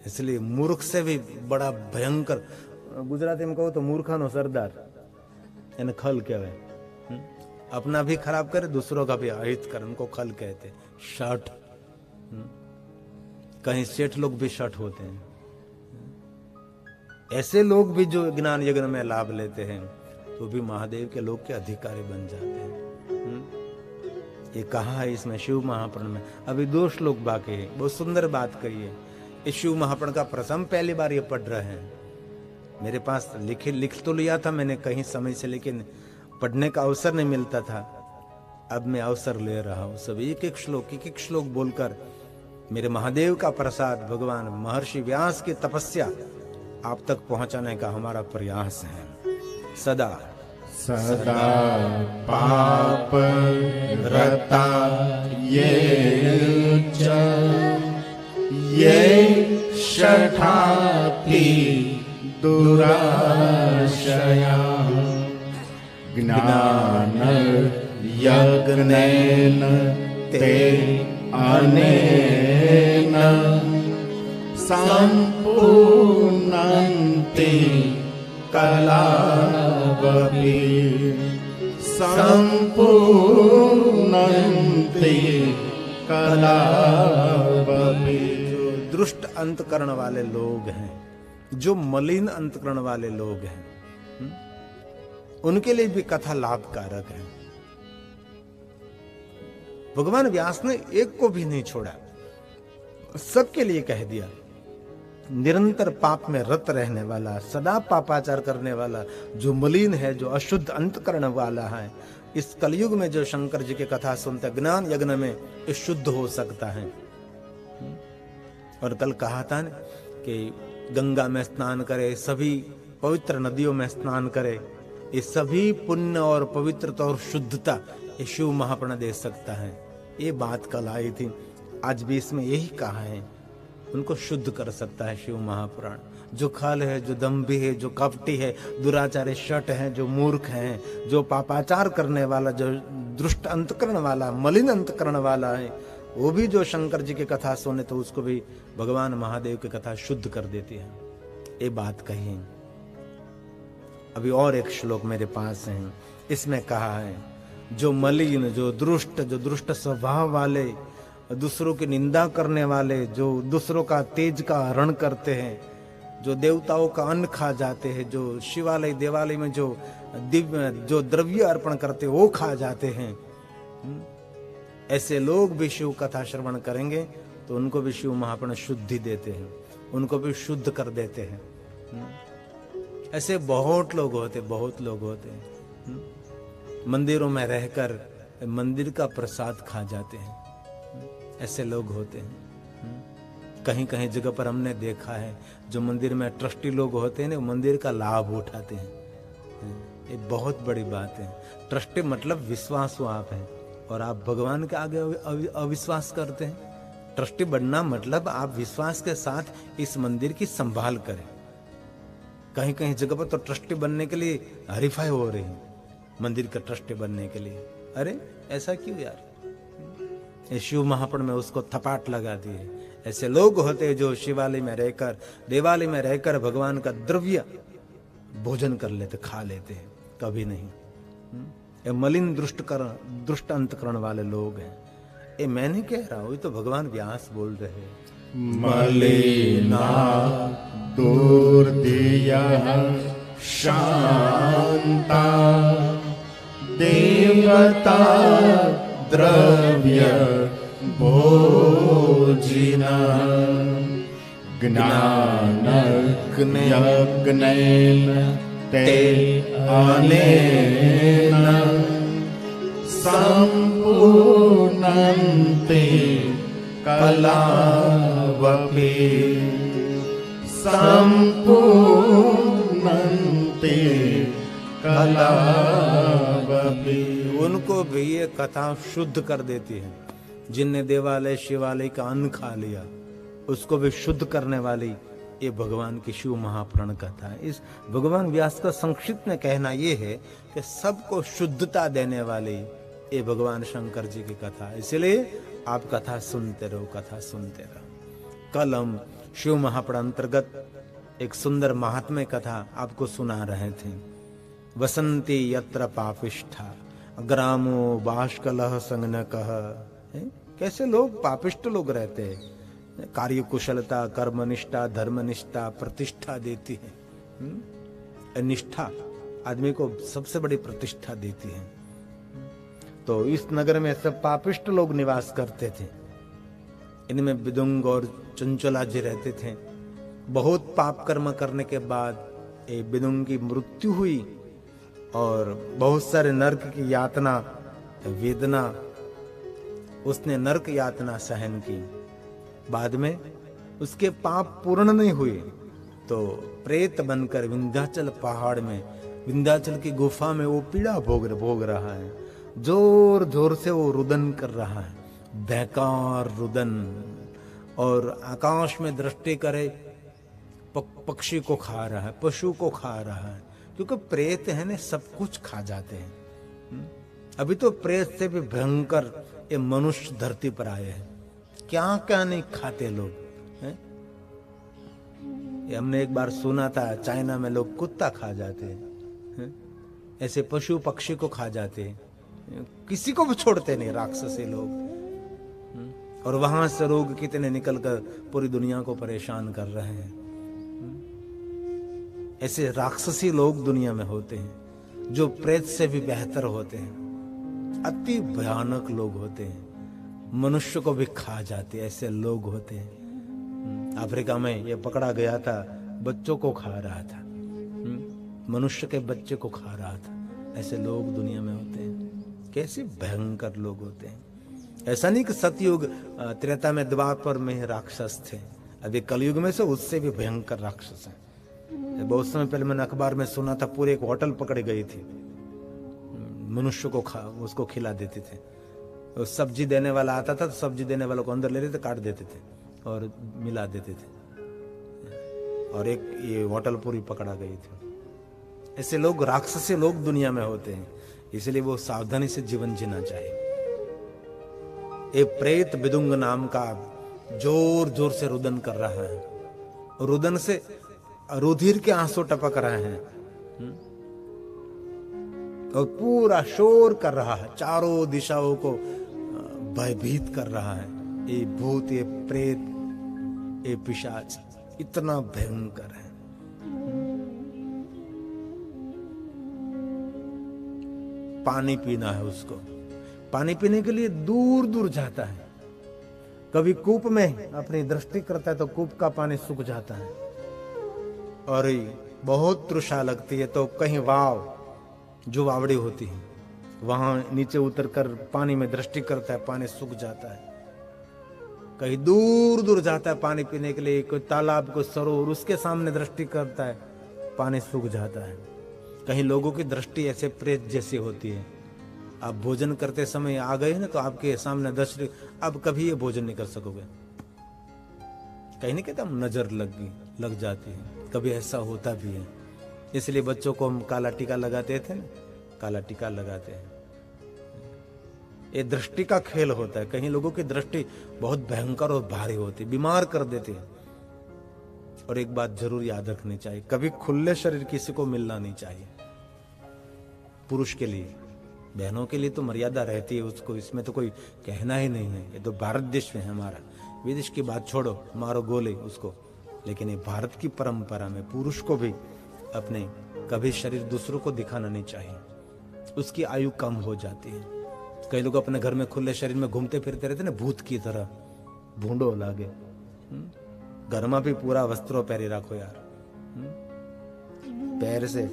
इसलिए मूर्ख से भी बड़ा भयंकर, गुजराती में कहो तो मूर्खानो सरदार, यानी खल क्या है। अपना भी खराब करे, दूसरों का भी अहित करे, उनको खल कहते। शठ, कहीं सेठ लोग भी शठ होते हैं। ऐसे लोग भी जो ज्ञान यज्ञ में लाभ लेते हैं तो भी महादेव के लोग के अधिकारी बन जाते हैं। ये कहा है इसमें शिव महापुराण में। अभी 2 श्लोक बाकी है, बहुत सुंदर बात कही है। इस शिव महापुराण का प्रथम पहली बार ये पढ़ रहे हैं। मेरे पास लिख तो लिया था मैंने कहीं समय से, लेकिन पढ़ने का अवसर नहीं मिलता था। अब मैं अवसर ले रहा हूँ। सब एक एक श्लोक बोलकर मेरे महादेव का प्रसाद, भगवान महर्षि व्यास की तपस्या आप तक पहुंचाने का हमारा प्रयास है। सदा
पाप रता ये शठाति दुराशया ज्ञान यज्ञेन ते अनेन सम्पूर्णन्ति कलावपि सम्पूर्णन्ति कलावपि।
जो दुष्ट अंतकरण वाले लोग हैं, जो मलिन अंतकरण वाले लोग हैं, उनके लिए भी कथा लाभकारक है। भगवान व्यास ने एक को भी नहीं छोड़ा, सबके लिए कह दिया। निरंतर पाप में रत रहने वाला, सदा पापाचार करने वाला, जो मलिन है, जो अशुद्ध अंतकरण वाला है, इस कलयुग में जो शंकर जी की कथा सुनते ज्ञान यज्ञ में शुद्ध हो सकता है। और कल कहा था न कि गंगा में स्नान करे, सभी पवित्र नदियों में स्नान करे, ये सभी पुण्य और पवित्रता और शुद्धता ये शिव महापुराण दे सकता है। ये बात कल आई थी, आज भी इसमें यही कहा है, उनको शुद्ध कर सकता है शिव महापुराण। जो खल है, जो दम्भी है, जो कपटी है, दुराचारी शट है, जो मूर्ख है, जो पापाचार करने वाला, जो दुष्ट अंतकरण वाला, मलिन अंतकरण वाला है, वो भी जो शंकर जी की कथा सुने तो उसको भी भगवान महादेव की कथा शुद्ध कर देती है। ये बात कही। अभी और एक श्लोक मेरे पास है, इसमें कहा है जो मलिन, जो दुष्ट स्वभाव वाले, दूसरों की निंदा करने वाले, जो दूसरों का तेज का हरण करते हैं, जो देवताओं का अन्न खा जाते हैं, जो शिवालय देवालय में जो दिव्य जो द्रव्य अर्पण करते वो खा जाते हैं, ऐसे लोग भी शिव कथा श्रवण करेंगे तो उनको भी शिव महापुराण शुद्धि देते हैं, उनको भी शुद्ध कर देते हैं। ऐसे बहुत लोग होते हैं। मंदिरों में रहकर मंदिर का प्रसाद खा जाते हैं, ऐसे लोग होते हैं। कहीं कहीं जगह पर हमने देखा है जो मंदिर में ट्रस्टी लोग होते हैं ना, मंदिर का लाभ उठाते हैं। ये बहुत बड़ी बात है। ट्रस्टी मतलब विश्वासु आप हैं और आप भगवान के आगे अविश्वास करते हैं। ट्रस्टी बनना मतलब आप विश्वास के साथ इस मंदिर की संभाल करें। कहीं कहीं जगह पर तो ट्रस्टी बनने के लिए हरीफाई हो रही है, मंदिर का ट्रस्टी बनने के लिए। अरे ऐसा क्यों यार? ये शिव महापुराण में उसको थपाट लगा दिए। ऐसे लोग होते हैं जो शिवालय में रहकर, देवालय में रहकर भगवान का द्रव्य भोजन कर लेते, खा लेते हैं, कभी नहीं। ये मलिन दुष्ट अंतकरण वाले लोग हैं। ये मैं नहीं कह रहा हूं, ये तो भगवान व्यास बोल रहे हैं।
मलिना दुर्दियः शांता देवता द्रव्य भोजिना ज्ञान यज्ञेन ते अनेन संपूर्णन्ते कलावपि संपूर्णन्ते कलावपि।
उनको भी ये कथा शुद्ध कर देती है। जिनने देवालय शिवालय का अन्न खा लिया उसको भी शुद्ध करने वाली ये भगवान की शिव महापुराण कथा है। इस भगवान व्यास का संक्षिप्त में कहना ये है कि सबको शुद्धता देने वाली ये भगवान शंकर जी की कथा। इसलिए आप कथा सुनते रहो, कथा सुनते रहो। कल हम शिव महापुराण अंतर्गत एक सुंदर महात्म्य कथा आपको सुना रहे थे। वसंती यत्र पापिष्ठा ग्रामो बाष्कलः संगनकः। कैसे लोग पापिष्ट लोग रहते हैं। कार्य कुशलता, कर्मनिष्ठा, धर्मनिष्ठा, प्रतिष्ठा देती है। निष्ठा आदमी को सबसे बड़ी प्रतिष्ठा देती है। तो इस नगर में सब पापिष्ट लोग निवास करते थे। इनमें विदुंग और चंचला जी रहते थे। बहुत पाप कर्म करने के बाद ये विदुंग की मृत्यु हुई और बहुत सारे नरक की यातना, वेदना, उसने नरक यातना सहन की। बाद में उसके पाप पूर्ण नहीं हुए तो प्रेत बनकर विंध्याचल पहाड़ में, विंध्याचल की गुफा में वो पीड़ा भोग रहा है। जोर जोर से वो रुदन कर रहा है, बेकार रुदन। और आकाश में दृष्टि करे पक्षी को खा रहा है, पशु को खा रहा है, क्योंकि प्रेत है ना, सब कुछ खा जाते हैं। अभी तो प्रेत से भी भयंकर ये मनुष्य धरती पर आए हैं। क्या क्या नहीं खाते लोग हैं? ये हमने एक बार सुना था चाइना में लोग कुत्ता खा जाते हैं, ऐसे पशु पक्षी को खा जाते हैं, किसी को भी छोड़ते नहीं, राक्षसी लोग। और वहां से रोग कितने निकलकर पूरी दुनिया को परेशान कर रहे हैं। ऐसे राक्षसी लोग दुनिया में होते हैं जो प्रेत से भी बेहतर होते हैं। अति भयानक लोग होते हैं। मनुष्य को भी खा जाती है। ऐसे लोग होते हैं। अफ्रीका में ये पकड़ा गया था, बच्चों को खा रहा था, मनुष्य के बच्चे को खा रहा था। ऐसे लोग दुनिया में होते हैं। कैसे भयंकर लोग होते हैं। ऐसा नहीं कि सतयुग त्रेता में द्वापर में राक्षस थे, अभी कलयुग में से उससे भी भयंकर राक्षस हैं। बहुत समय पहले मैंने अखबार में सुना था, पूरे एक होटल पकड़ी गई थी, मनुष्य को उसको खिला देते थे। सब्जी देने वाला आता था तो सब्जी देने वालों को अंदर ले लेते, काट देते थे और मिला देते थे, और एक ये होटल पूरी पकड़ा गई थी। ऐसे लोग, राक्षसी लोग दुनिया में होते हैं, इसलिए वो सावधानी से जीवन जीना चाहिए। एक प्रेत विदुंग नाम का जोर जोर से रुदन कर रहा है, रुदन से रुधिर के आंसू टपक रहे हैं और पूरा शोर कर रहा है, चारों दिशाओं को भयभीत कर रहा है। ये भूत, ये प्रेत, ये पिशाच इतना भयंकर है। पानी पीना है उसको, पानी पीने के लिए दूर दूर जाता है। कभी कूप में अपनी दृष्टि करता है तो कूप का पानी सूख जाता है, और बहुत तृषा लगती है तो कहीं वाव, जो वावड़ी होती है, वहां नीचे उतरकर पानी में दृष्टि करता है, पानी सूख जाता है। कहीं दूर दूर जाता है पानी पीने के लिए, कोई तालाब, कोई सरोवर, उसके सामने दृष्टि करता है, पानी सूख जाता है। कहीं लोगों की दृष्टि ऐसे प्रेत जैसी होती है, आप भोजन करते समय आ गए ना तो आपके सामने दृष्टि, अब कभी ये भोजन नहीं कर सकोगे। कहीं नहीं कहता नजर लग जाती है, कभी ऐसा होता भी है। इसलिए बच्चों को हम काला टीका लगाते थे ना, काला टीका लगाते हैं। ये दृष्टि का खेल होता है। कहीं लोगों की दृष्टि बहुत भयंकर और भारी होती, बीमार कर देती है। और एक बात जरूर याद रखनी चाहिए, कभी खुले शरीर किसी को मिलना नहीं चाहिए। पुरुष के लिए, बहनों के लिए तो मर्यादा रहती है उसको, इसमें तो कोई कहना ही नहीं है। ये तो भारत देश में है हमारा, विदेश की बात छोड़ो, मारो गोले उसको। लेकिन ये भारत की परंपरा में पुरुष को भी अपने कभी शरीर दूसरों को दिखाना नहीं चाहिए, उसकी आयु कम हो जाती है। कई लोग अपने घर में खुले शरीर में घूमते फिरते रहते ना, भूत की तरह, भूंडो लागे। घर में भी पूरा वस्त्रों पहरी रखो यार, पैर से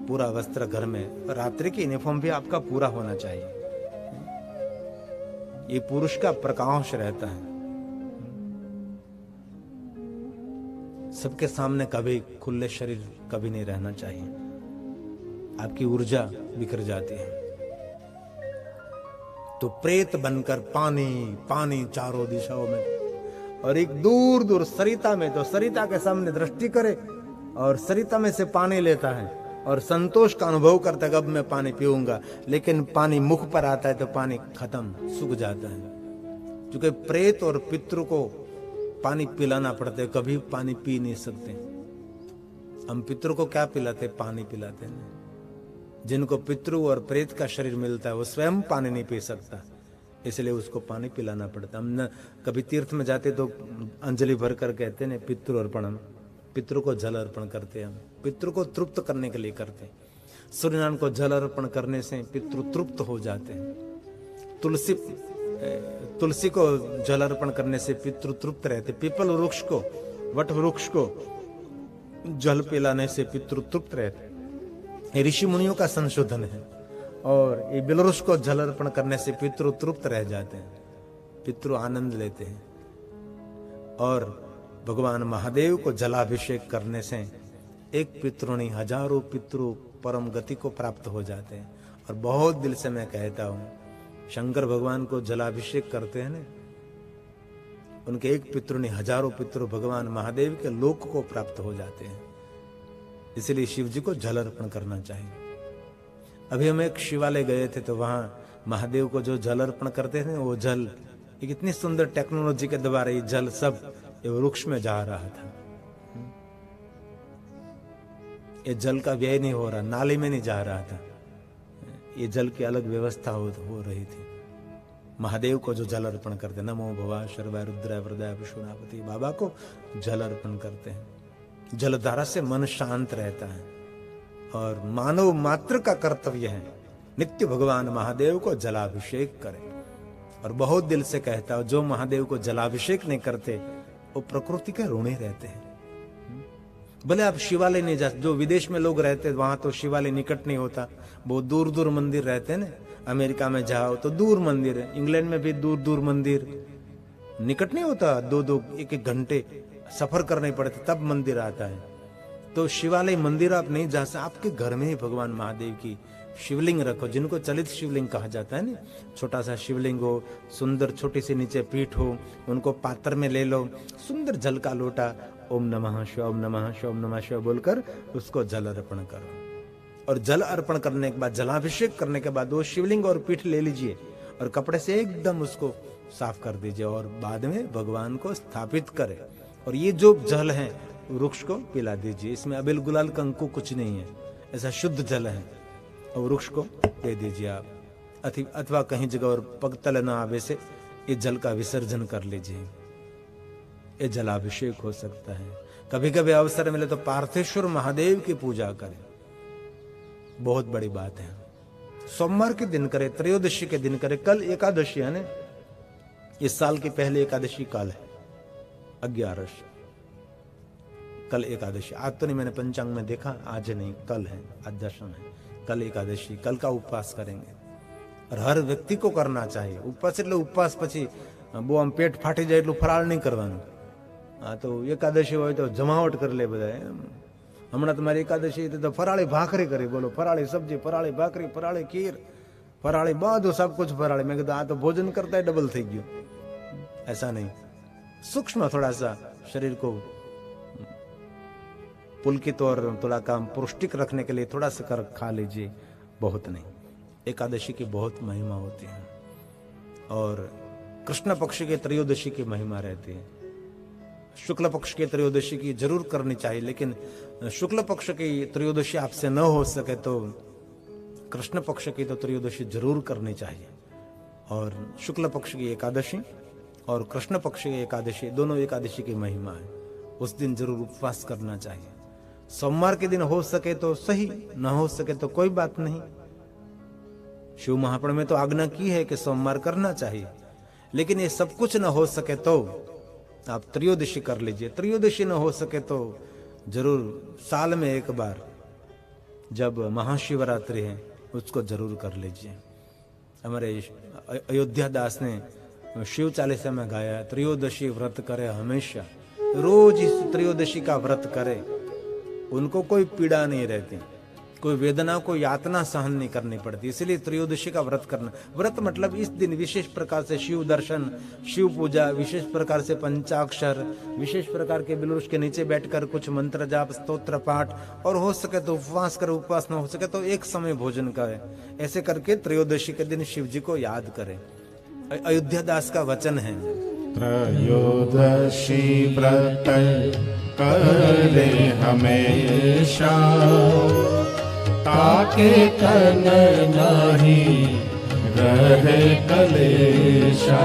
पूरा वस्त्र घर में, रात्रि की यूनिफॉर्म भी आपका पूरा होना चाहिए। ये पुरुष का प्रकाश रहता है। सबके सामने कभी खुले शरीर कभी नहीं रहना चाहिए, आपकी ऊर्जा बिखर जाती है। तो प्रेत बनकर पानी पानी चारों दिशाओं में, और एक दूर दूर सरिता में, तो सरिता के सामने दृष्टि करे और सरिता में से पानी लेता है और संतोष का अनुभव करता है, अब मैं पानी पीऊंगा। लेकिन पानी मुख पर आता है तो पानी खत्म, सूख जाता है। क्योंकि प्रेत और पितृ को पानी पिलाना पड़ता है, कभी पानी पी नहीं सकते। हम पितृ को क्या पिलाते? पानी पिलाते हैं। जिनको पितृ और प्रेत का शरीर मिलता है वो स्वयं पानी नहीं पी सकता, इसलिए उसको पानी पिलाना पड़ता। हम न कभी तीर्थ में जाते तो अंजलि भर कर कहते हैं पितृ अर्पणम, पितृ को जल अर्पण करते हैं। हम पितृ को तृप्त करने के लिए करते हैं। सूर्यनारायण को जल अर्पण करने से पितृ तृप्त हो जाते हैं। तुलसी को जल अर्पण करने से पितृ तृप्त रहते। पीपल वृक्ष को, वट वृक्ष को जल पिलाने से पितृ तृप्त रहते। ये ऋषि मुनियों का संशोधन है। और ये बिलवृक्ष को जल अर्पण करने से पितृ तृप्त रह जाते हैं, पितृ आनंद लेते हैं। और भगवान महादेव को जलाभिषेक करने से एक पितृ नहीं हजारों पितृ परम गति को प्राप्त हो जाते हैं। और बहुत दिल से मैं कहता हूं, शंकर भगवान को जलाभिषेक करते हैं ना, उनके एक पितृ नहीं हजारों पितृ भगवान महादेव के लोक को प्राप्त हो जाते हैं। इसलिए शिव जी को जल अर्पण करना चाहिए। अभी हम एक शिवालय गए थे तो वहां महादेव को जो जल अर्पण करते थे, वो जल एक इतनी सुंदर टेक्नोलॉजी के द्वारा ये जल सब वृक्ष में जा रहा था। ये जल का व्यय नहीं हो रहा, नाली में नहीं जा रहा था, ये जल की अलग व्यवस्था हो रही थी। महादेव को जो जल अर्पण करते, नमो भवा शर्वाय रुद्राय वरदाय विष्णुपति, बाबा को जल अर्पण करते हैं। जलधारा से मन शांत रहता है। और मानव मात्र का कर्तव्य है नित्य भगवान महादेव को जलाभिषेक करें। और बहुत दिल से कहता हूं, जो महादेव को जलाभिषेक नहीं करते वो प्रकृति के ऋणी रहते हैं। भले आप शिवालय नहीं जा, जो विदेश में लोग रहते हैं वहां तो शिवालय निकट नहीं होता, बहुत दूर दूर मंदिर रहते हैं ना। अमेरिका में जाओ तो दूर मंदिर है, इंग्लैंड में भी दूर दूर मंदिर, निकट नहीं होता, दो दो एक एक घंटे सफर करने पड़ते तब मंदिर आता है। तो शिवालय मंदिर आप नहीं जा सकते, आपके घर में ही भगवान महादेव की शिवलिंग रखो, जिनको चलित शिवलिंग कहा जाता है ना। छोटा सा शिवलिंग हो, सुंदर छोटी सी नीचे पीठ हो, उनको पात्र में ले लो, सुंदर जल का लोटा, ओम नमः शिवाय, ओम नमः शिवाय, ओम नमः शिवाय बोलकर उसको जल अर्पण करो। और जल अर्पण करने के बाद, जलाभिषेक करने के बाद वो शिवलिंग और पीठ ले लीजिए और कपड़े से एकदम उसको साफ कर दीजिए और बाद में भगवान को स्थापित करें। और ये जो जल है वृक्ष को पिला दीजिए, इसमें अबिल गुलाल कंकु कुछ नहीं है, ऐसा शुद्ध जल है, और वृक्ष को दे दीजिए आप। अथवा कहीं जगह और पगतल न आवे से ये जल का विसर्जन कर लीजिए, ये जलाभिषेक हो सकता है। कभी कभी अवसर मिले तो पार्थेश्वर महादेव की पूजा करें, बहुत बड़ी बात है। सोमवार के दिन करें, त्रयोदशी के दिन करें। कल एकादशी है ना, इस साल की पहली एकादशी कल है, 11 कल एकादशी। आज तो नहीं, मैंने पंचांग में देखा, आज नहीं, कल है, आज दशम है, कल एकादशी। कल का उपवास करेंगे और हर व्यक्ति को करना चाहिए उपवास। એટલે ઉપવાસ પછી બહુ આમ પેટ ફાટી જાય એટલું ફરાળ નહીં કરવાનું। આ તો એકાદશી હોય તો જમાવટ કરી લે બધા। હમણાં તમારી એકાદશી તો ફરાળી ભાખરી કરી, બોલો ફરાળી સબ્જી, ફરાળી ભાખરી, ફરાળી ખીર, ફરાળી બધું सब कुछ फराળી। मैं કીધું આ તો भोजन करता ही डबल થઈ ગયું। ऐसा नहीं, सूक्ष्म थोड़ा सा शरीर को पुलकित और थोड़ा काम पौष्टिक रखने के लिए थोड़ा सा कर खा लीजिए, बहुत नहीं। एकादशी की बहुत महिमा होती है और कृष्ण पक्ष के त्रयोदशी की महिमा रहती है। शुक्ल पक्ष के त्रयोदशी की जरूर करनी चाहिए, लेकिन शुक्ल पक्ष की त्रयोदशी आपसे न हो सके तो कृष्ण पक्ष की तो त्रयोदशी जरूर करनी चाहिए। और शुक्ल पक्ष की एकादशी और कृष्ण पक्ष की एकादशी, दोनों एकादशी की महिमा है, उस दिन जरूर उपवास करना चाहिए। सोमवार के दिन हो सके तो सही, न हो सके तो कोई बात नहीं। शिव महापुराण में तो आज्ञा की है कि सोमवार करना चाहिए, लेकिन ये सब कुछ न हो सके तो आप त्रयोदशी कर लीजिए। त्रयोदशी न हो सके तो जरूर साल में एक बार जब महाशिवरात्रि है उसको जरूर कर लीजिए। हमारे अयोध्या दास ने शिव चालीसा में गाया, त्रयोदशी व्रत करे हमेशा, रोज इस त्रयोदशी का व्रत करे, उनको कोई पीड़ा नहीं रहती, कोई वेदना को यातना सहन नहीं करनी पड़ती। इसलिए त्रयोदशी का व्रत करना। व्रत मतलब इस दिन विशेष प्रकार से शिव दर्शन, शिव पूजा, विशेष प्रकार से पंचाक्षर, विशेष प्रकार के बिलवृक्ष के नीचे बैठकर कुछ मंत्र जाप, स्तोत्र पाठ, और हो सके तो उपवास करे, उपवास न हो सके तो एक समय भोजन करे। ऐसे करके त्रयोदशी के दिन शिव जी को याद करें। अयोध्या दास का वचन है,
त्रयोदशी व्रत करे हमेशा, ताके तन नहीं रहे कलेशा।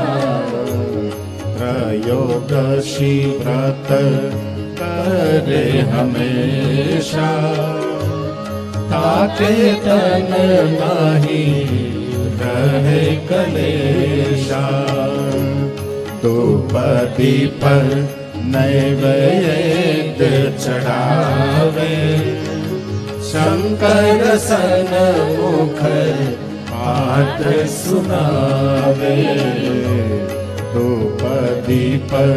त्रयोदशी व्रत करे हमेशा, ताके तन नहीं रहे कलेशा। धूपदी पर नैवेद्य चढ़ावे, शंकर सन्मुख पाठ सुनावे। धूपदी पर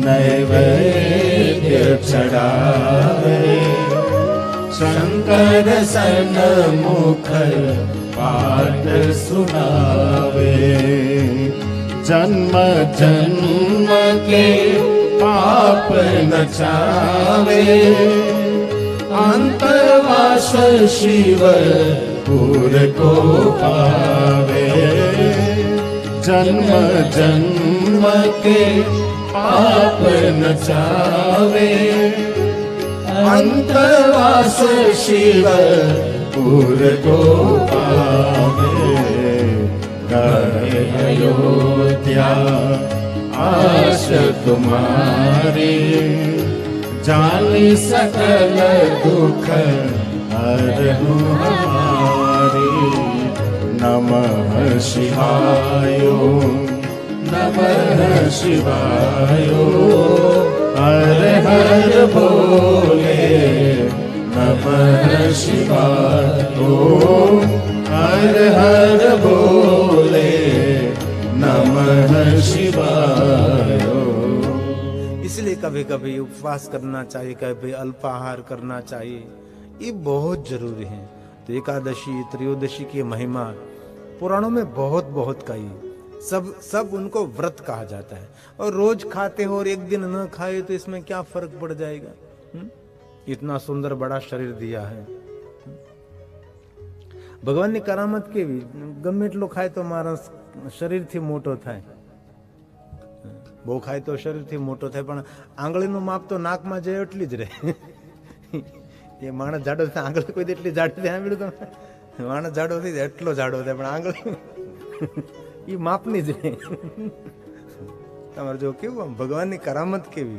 नैवेद्य चढ़ावे, शंकर सन्मुख पाठ सुनावे। जन्म जन्म के पाप नचावे, अंतर्वास शिव पुर को पावे। जन्म जन्म के पाप नचावे, अंतर्वास शिव पुर को पावे। कहे अयोध्या आश तुम्हारी, जानी सकल दुख हरहु हमारी। नमः शिवाय नमः शिवाय हर हर भोले नमः शिवाय हर हर भोले नमः शिवाय।
इसलिए कभी कभी उपवास करना चाहिए, कभी अल्पाहार करना चाहिए, ये बहुत जरूरी है। तो एकादशी त्रयोदशी की महिमा पुराणों में बहुत बहुत कही, सब उनको व्रत कहा जाता है। और रोज खाते हो और एक दिन न खाए तो इसमें क्या फर्क पड़ जाएगा? इतना सुंदर बड़ा शरीर दिया है भगवान ने करामत के भी गમે એટલું ખાય તો મારા શરીરથી મોટો થાય, બહુ ખાય તો શરીરથી મોટો થાય, પણ આંગળીનું માપ તો નાકમાં જાય એટલી જ રહે। એ માણસ જાડો થાય, આંગળી કોઈ એટલી જાડી થાય, સાંભળ્યું તમે? માણસ જાડો થઈ જાય એટલો જાડો થાય, પણ આંગળી એ માપની જ રહે। તમારે જો કેવું આમ ભગવાનની કરામત કેવી।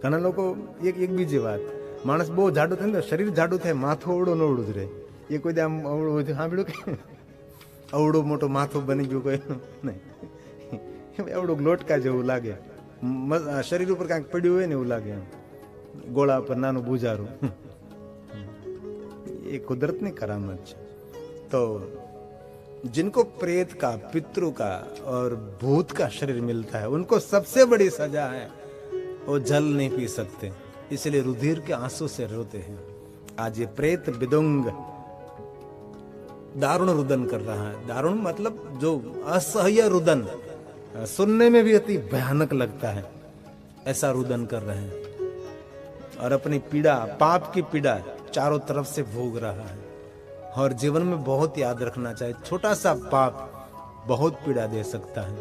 ઘણા લોકો એક બીજી વાત, માણસ બહુ જાડું થાય ને શરીર જાડું થાય, માથું અવડું નવડું જ રહે। એ કોઈ આમ અવડું સાંભળ્યું કે અવડું મોટું માથું બની ગયું કોઈ નહીં, અવડું લોટકા જેવું લાગે, શરીર ઉપર કાંઈક પડ્યું હોય ને એવું લાગે, ગોળા પર નાનું બુજારું। ये कुदरत की करामत है। तो जिनको प्रेत का, पितृ का और भूत का शरीर मिलता है, उनको सबसे बड़ी सजा है वो जल नहीं पी सकते, इसलिए रुधिर के आंसू से रोते हैं। आज ये प्रेत विदुंग दारुण रुदन कर रहा है। दारुण मतलब जो असह्य रुदन, सुनने में भी अति भयानक लगता है, ऐसा रुदन कर रहे हैं और अपनी पीड़ा, पाप की पीड़ा चारों तरफ से भोग रहा है। और जीवन में बहुत याद रखना चाहिए, छोटा सा पाप बहुत पीड़ा दे सकता है।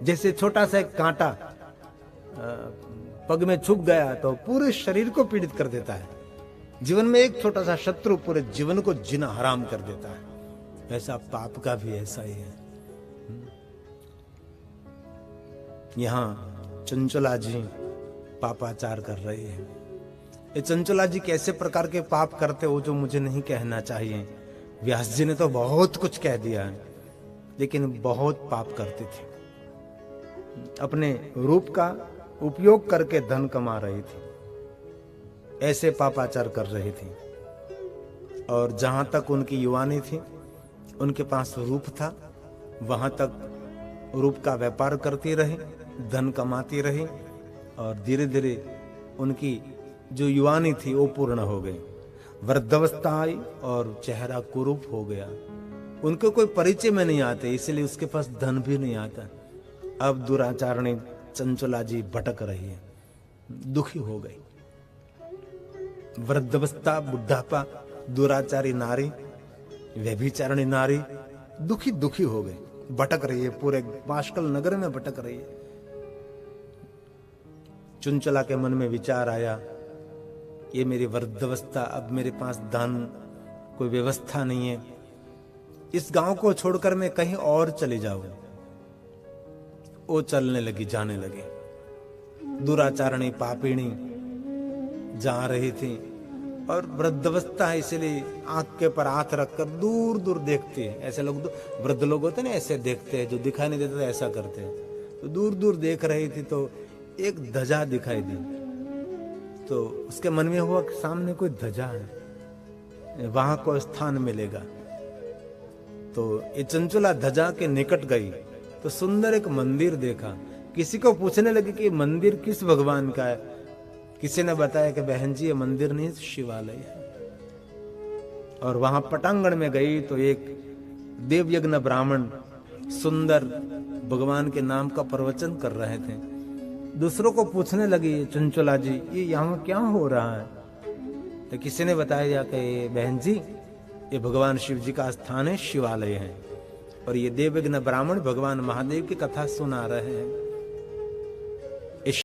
जैसे छोटा सा एक कांटा पग में छुप गया तो पूरे शरीर को पीड़ित कर देता है। जीवन में एक छोटा सा शत्रु पूरे जीवन को जीना हराम कर देता है। ऐसा पाप का भी ऐसा ही है। यहां चंचला जी पापाचार कर रही है। ये चंचला जी कैसे प्रकार के पाप करते हो जो मुझे नहीं कहना चाहिए। व्यास जी ने तो बहुत कुछ कह दिया है, लेकिन बहुत पाप करते थे। अपने रूप का उपयोग करके धन कमा रही थी, ऐसे पापाचार कर रही थी। और जहां तक उनकी युवानी थी, उनके पास रूप था, वहां तक रूप का व्यापार करती रही, धन कमाती रही, और धीरे धीरे उनकी जो युवानी थी वो पूर्ण हो गई। वृद्धावस्था आई और चेहरा कुरूप हो गया। उनको कोई परिचय में नहीं आते, इसलिए उसके पास धन भी नहीं आता। अब दुराचारणी चंचला जी भटक रही है, दुखी हो गई। वृद्धावस्था, बुढ़ापा, दुराचारी नारी, व्यभिचारिणी नारी दुखी दुखी हो गई, भटक रही है, पूरे बाष्कल नगर में भटक रही है। चंचला के मन में विचार आया, ये मेरी वृद्धावस्था, अब मेरे पास धन, कोई व्यवस्था नहीं है, इस गांव को छोड़कर मैं कहीं और चली जाऊं। वो चलने लगी, जाने लगी। दुराचारणी पापीणी जा रही थी और वृद्धावस्था है, इसलिए आंख के पर हाथ रखकर दूर दूर देखती है। ऐसे लोग, वृद्ध लोग होते हैं ना, ऐसे देखते हैं, जो दिखाई नहीं देते ऐसा करते हैं। तो दूर दूर देख रही थी तो एक ध्वजा दिखाई दी। तो उसके मन में हुआ कि सामने कोई ध्वजा है, वहां को स्थान मिलेगा। तो ये चंचला ध्वजा के निकट गई तो सुंदर एक मंदिर देखा। किसी को पूछने लगी कि मंदिर किस भगवान का है। किसी ने बताया कि बहन जी ये मंदिर नहीं, शिवालय है। और वहां पटांगण में गई तो एक देवयज्ञ ब्राह्मण सुंदर भगवान के नाम का प्रवचन कर रहे थे। दूसरों को पूछने लगी चंचला जी, ये यहाँ क्या हो रहा है? तो किसी ने बताया कि बहन जी ये भगवान शिव जी का स्थान है, शिवालय है, और ये देवयज्ञ ब्राह्मण भगवान महादेव की कथा सुना रहे हैं।